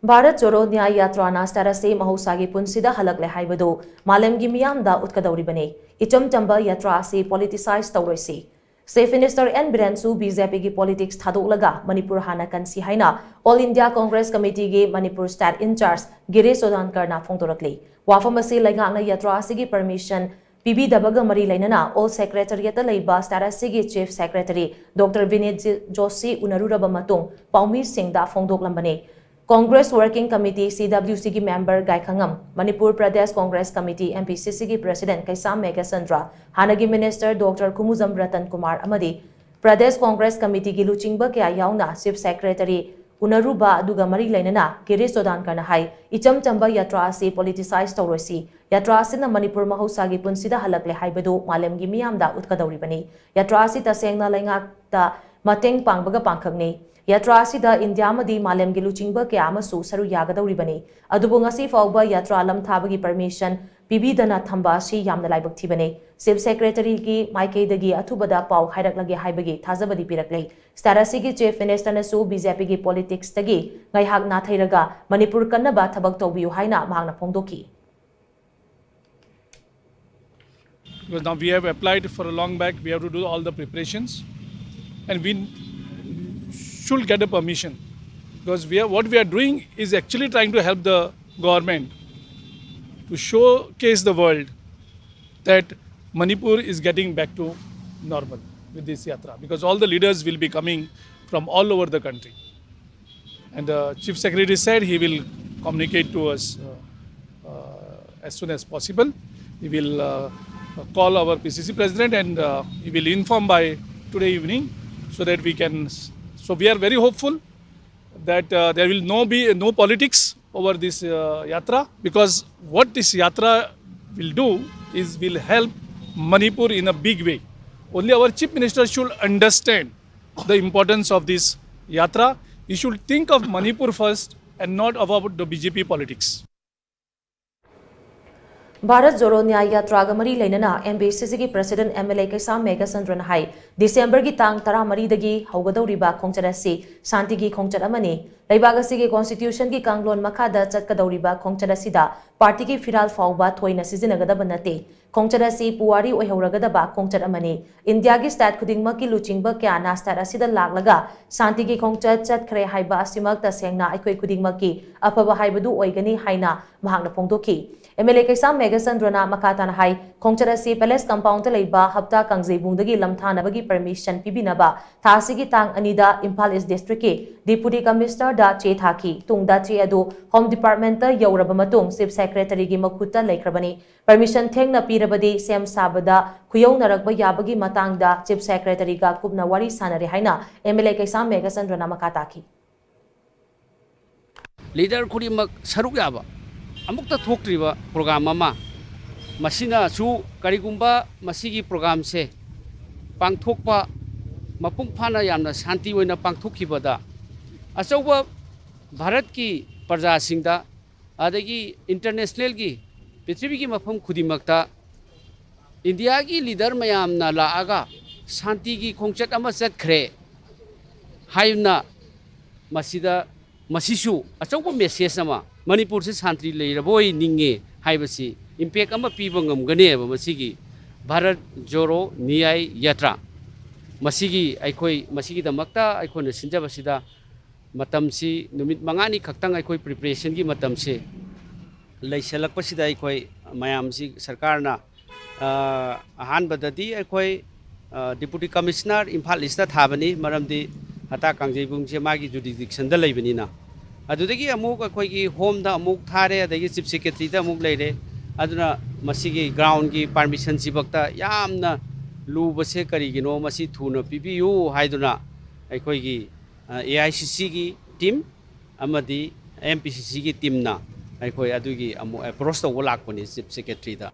Bharat Jodo Nyay Yatra na Asi Mahousha Punsi Da Hallakle Haibadu, malem Meeyam Da Utkadouribani, Icham chamba Yatra asi politicize touroisi. Chief Minister N Biren su BJP ki politics thadoklaga Manipur hanna khansi haina All India Congress Committee ki Manipur State in charge Girish Chodankar na phongdorakli. Wafam asi laingakna Yatra asi ki permission PB Dabaga Mari Lainana, All Secretariat Labor Starasigi Chief Secretary Dr. Vinit Joshi Unaruraba Matung, Paumi Singh da phongdoklambani. Congress Working Committee CWC ki member Gai Khangam, Manipur Pradesh Congress Committee MPCC ki President Kaisam Megasandra, Hanagi Minister Dr. Kumuzam Ratan Kumar Amadi, Pradesh Congress Committee ki Luchingba kya yauna Chief Secretary Unaruba Aduga Mari Lainana, Girish Chodankar na hai, Icham chamba Yatra asi politicize touroisi. Yatra asi na Manipur Mahousha ki Punsi Da Hallakle Haibadu, malem Meeyam Da Utkadouribani. Yatra asi tasengna laingak da mateng pangbaga pangkhagni. Yatra asida India madi malem gi luchingba kya amasu saru yagadauribani. Adubu ngasi fauba yatra lam thabagi permission PB dana thamba si yamna laibak thibani. Chief Secretary ki maikeidagi athubada pau hairaklage haibagi thazabadi piraklei. Starasi ki Chief Minister nasu BJP ki politics tagi ngaihak na thairaga Manipur kannaba thabak tawbiu haina mahangna phongdoki. Because now we have applied for a long back, we have to do all the preparations, and we should get a permission, because what we are doing is actually trying to help the government to showcase the world that Manipur is getting back to normal with this yatra, because all the leaders will be coming from all over the country, and the Chief Secretary said he will communicate to us as soon as possible. He will call our PCC president and he will inform by today evening so that we can. So we are very hopeful that there will be no politics over this yatra, because what this yatra will do is will help Manipur in a big way. Only our Chief Minister should understand the importance of this yatra. He should think of Manipur first and not about the BJP politics. Bharat Jodo Nyay Yatra ga mari lainana MPCC ki President MLA Kaisam Megasandra na hai December ki tang 13 dagi haugadawriba khongchat asi shanti gi khongchat amani leibag asi ki constitution ki kanglon makhada chatkadawriba khongchat asida party ki firal fauba thoina sijinagadaba nate khongchat asi puwari oihawragadaba khongchat amani India gi state khudingma ki luchingba kya na state asida laglaga shanti gi khongchat chatkhre haiba asimak tasengna aikoi khudingma ki afaba haibadu oigani haina mahangna phongdoki MLA Kaisam Megasandra Makatana Hai, Kongcharasi Palace Compound Laiba, Hapta Kangze Bundagi Lamthana Bagi permission Pibinaba, Tasigi Tang Anida, Impal East District, Deputy Commissioner Da Chethaki, Tungda Cheadu, Home Department Yaurabamatung, Chief Secretary Gimakuta Laikrabani, permission Tengna Pirabadi, Sam Sabada, Kuyo Narakba Yabagi Matangda, Chief Secretary Ga Kubna Wari Sanari Haina, MLA Kaisam Megasandra Makataki. Leader Kurimak Sarugaba. Amukta thokriba program ama masina su karigumba masigi program se pangthokpa mapung phana yamna shanti oina pangthokibada achauba bharat ki praja singda adagi international gi prithvi gi mafam khudimakta india gi leader mayamna laaga shanti gi khongchat ama chatkhre haina masida masisu achauba message ama Manipur se santri leiraboi ninge haibasi impact ama piba ngamgane ba masigi Bharat Jodo Nyay Yatra masigi aikoi masigi damakta aikona sinjabasida matamsi numit mangani khaktang aikoi preparation gi matamse leisalakpasida aikoi mayamsi sarkarna ahan badadi aikoi deputy commissioner Impal East thabani maramdi hata kangjebung se magi jurisdiction da leibani na adudagi amuk akhoi home da amuk thare adagi chief secretary da amuk leire aduna masigi ground gi permission sibakta yamna lubase karigino masi thuna pibiu haiduna akhoi gi AICC gi team amadi MPCC gi team na akhoi adugi amuk approach to lakpani chief secretary da